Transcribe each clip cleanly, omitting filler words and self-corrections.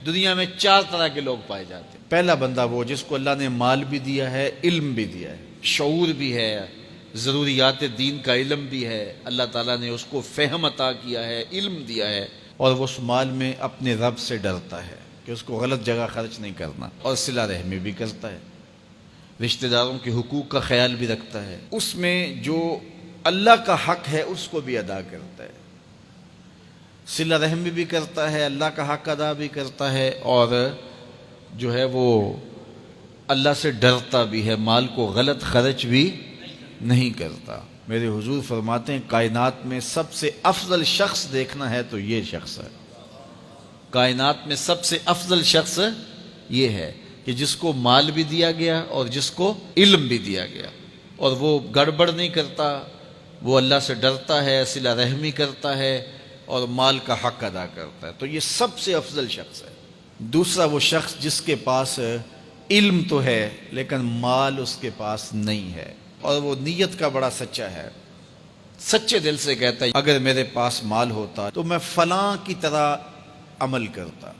دنیا میں 4 طرح کے لوگ پائے جاتے ہیں۔ پہلا بندہ وہ جس کو اللہ نے مال بھی دیا ہے، علم بھی دیا ہے، شعور بھی ہے، ضروریات دین کا علم بھی ہے، اللہ تعالیٰ نے اس کو فہم عطا کیا ہے، علم دیا ہے، اور وہ اس مال میں اپنے رب سے ڈرتا ہے کہ اس کو غلط جگہ خرچ نہیں کرنا، اور صلہ رحمی بھی کرتا ہے، رشتہ داروں کے حقوق کا خیال بھی رکھتا ہے، اس میں جو اللہ کا حق ہے اس کو بھی ادا کرتا ہے، صلہ رحمی بھی کرتا ہے، اللہ کا حق ادا بھی کرتا ہے، اور جو ہے وہ اللہ سے ڈرتا بھی ہے، مال کو غلط خرچ بھی نہیں کرتا۔ میرے حضور فرماتے ہیں کائنات میں سب سے افضل شخص دیکھنا ہے تو یہ شخص ہے، کائنات میں سب سے افضل شخص یہ ہے کہ جس کو مال بھی دیا گیا اور جس کو علم بھی دیا گیا، اور وہ گڑبڑ نہیں کرتا، وہ اللہ سے ڈرتا ہے، صلہ رحمی کرتا ہے اور مال کا حق ادا کرتا ہے، تو یہ سب سے افضل شخص ہے۔ دوسرا وہ شخص جس کے پاس علم تو ہے لیکن مال اس کے پاس نہیں ہے، اور وہ نیت کا بڑا سچا ہے، سچے دل سے کہتا ہے اگر میرے پاس مال ہوتا تو میں فلاں کی طرح عمل کرتا،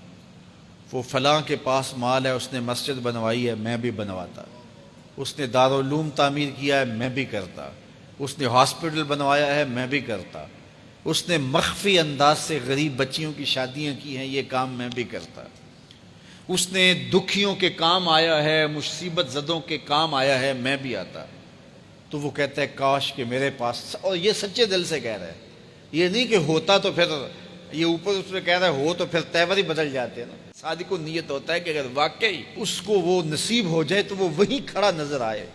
وہ فلاں کے پاس مال ہے، اس نے مسجد بنوائی ہے، میں بھی بنواتا، اس نے دارالعلوم تعمیر کیا ہے، میں بھی کرتا، اس نے ہاسپٹل بنوایا ہے، میں بھی کرتا، اس نے مخفی انداز سے غریب بچیوں کی شادیاں کی ہیں، یہ کام میں بھی کرتا، اس نے دکھیوں کے کام آیا ہے، مصیبت زدوں کے کام آیا ہے، میں بھی آتا۔ تو وہ کہتا ہے کاش کہ میرے پاس، اور یہ سچے دل سے کہہ رہا ہے، یہ نہیں کہ ہوتا تو پھر یہ اوپر اس میں کہہ رہا ہے ہو تو پھر تیور ہی بدل جاتے ہیں نا۔ صادق کو نیت ہوتا ہے کہ اگر واقعی اس کو وہ نصیب ہو جائے تو وہ وہیں کھڑا نظر آئے،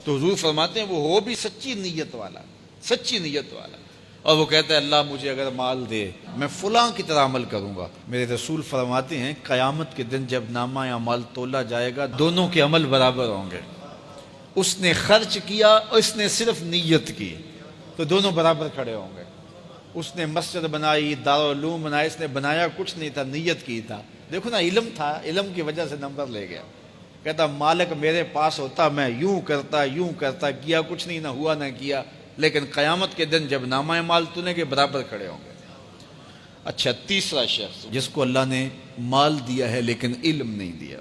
تو حضور فرماتے ہیں وہ ہو بھی سچی نیت والا، سچی نیت والا، اور وہ کہتا ہے اللہ مجھے اگر مال دے میں فلاں کی طرح عمل کروں گا۔ میرے رسول فرماتے ہیں قیامت کے دن جب نامہ اعمال تولا جائے گا دونوں کے عمل برابر ہوں گے، اس نے خرچ کیا اور اس نے صرف نیت کی تو دونوں برابر کھڑے ہوں گے۔ اس نے مسجد بنائی، دارالعلوم بنایا، اس نے بنایا کچھ نہیں تھا، نیت کی تھا، دیکھو نا علم تھا، علم کی وجہ سے نمبر لے گیا۔ کہتا مالک میرے پاس ہوتا میں یوں کرتا، کیا کچھ نہیں، نہ ہوا نہ کیا، لیکن قیامت کے دن جب نامہ اعمال تونے کے برابر کھڑے ہوں گے۔ اچھا، تیسرا شخص جس کو اللہ نے مال دیا ہے لیکن علم نہیں دیا،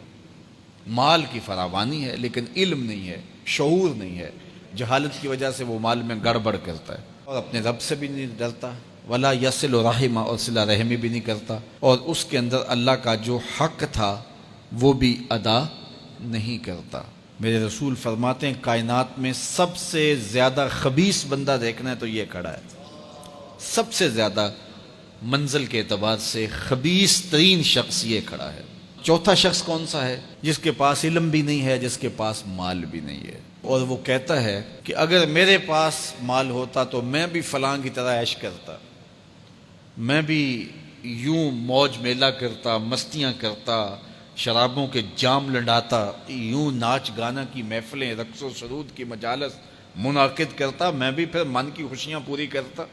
مال کی فراوانی ہے لیکن علم نہیں ہے، شعور نہیں ہے، جہالت کی وجہ سے وہ مال میں گڑبڑ کرتا ہے، اور اپنے رب سے بھی نہیں ڈرتا، ولا یصل رحمہ، اور صلہ رحمی بھی نہیں کرتا، اور اس کے اندر اللہ کا جو حق تھا وہ بھی ادا نہیں کرتا۔ میرے رسول فرماتے ہیں کائنات میں سب سے زیادہ خبیث بندہ دیکھنا ہے تو یہ کھڑا ہے، سب سے زیادہ منزل کے اعتبار سے خبیث ترین شخص یہ کھڑا ہے۔ چوتھا شخص کون سا ہے؟ جس کے پاس علم بھی نہیں ہے، جس کے پاس مال بھی نہیں ہے، اور وہ کہتا ہے کہ اگر میرے پاس مال ہوتا تو میں بھی فلاں کی طرح عیش کرتا، میں بھی یوں موج میلہ کرتا، مستیاں کرتا، شرابوں کے جام لڑاتا، یوں ناچ گانا کی محفلیں، رقص و سرود کی مجالس منعقد کرتا، میں بھی پھر من کی خوشیاں پوری کرتا۔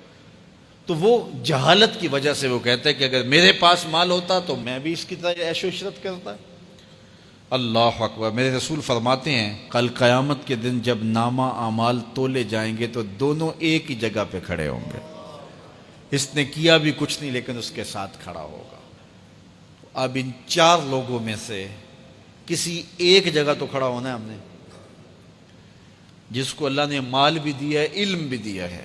تو وہ جہالت کی وجہ سے وہ کہتا ہے کہ اگر میرے پاس مال ہوتا تو میں بھی اس کی طرح عیش و عشرت کرتا۔ اللہ اکبر۔ میرے رسول فرماتے ہیں کل قیامت کے دن جب نامہ اعمال تولے جائیں گے تو دونوں ایک ہی جگہ پہ کھڑے ہوں گے، اس نے کیا بھی کچھ نہیں لیکن اس کے ساتھ کھڑا ہوگا۔ اب ان 4 لوگوں میں سے کسی ایک جگہ تو کھڑا ہونا ہے ہم نے، جس کو اللہ نے مال بھی دیا ہے، علم بھی دیا ہے،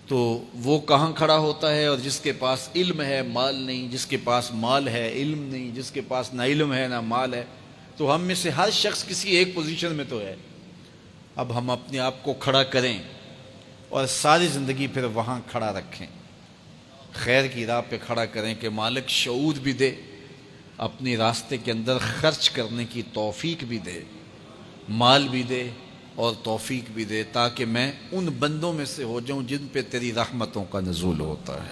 تو وہ کہاں کھڑا ہوتا ہے؟ اور جس کے پاس علم ہے مال نہیں، جس کے پاس مال ہے علم نہیں، جس کے پاس نہ علم ہے نہ مال ہے، تو ہم میں سے ہر شخص کسی ایک پوزیشن میں تو ہے۔ اب ہم اپنے آپ کو کھڑا کریں اور ساری زندگی پھر وہاں کھڑا رکھیں، خیر کی راہ پہ کھڑا کریں کہ مالک شعور بھی دے، اپنی راستے کے اندر خرچ کرنے کی توفیق بھی دے، مال بھی دے اور توفیق بھی دے، تاکہ میں ان بندوں میں سے ہو جاؤں جن پہ تیری رحمتوں کا نزول ہوتا ہے۔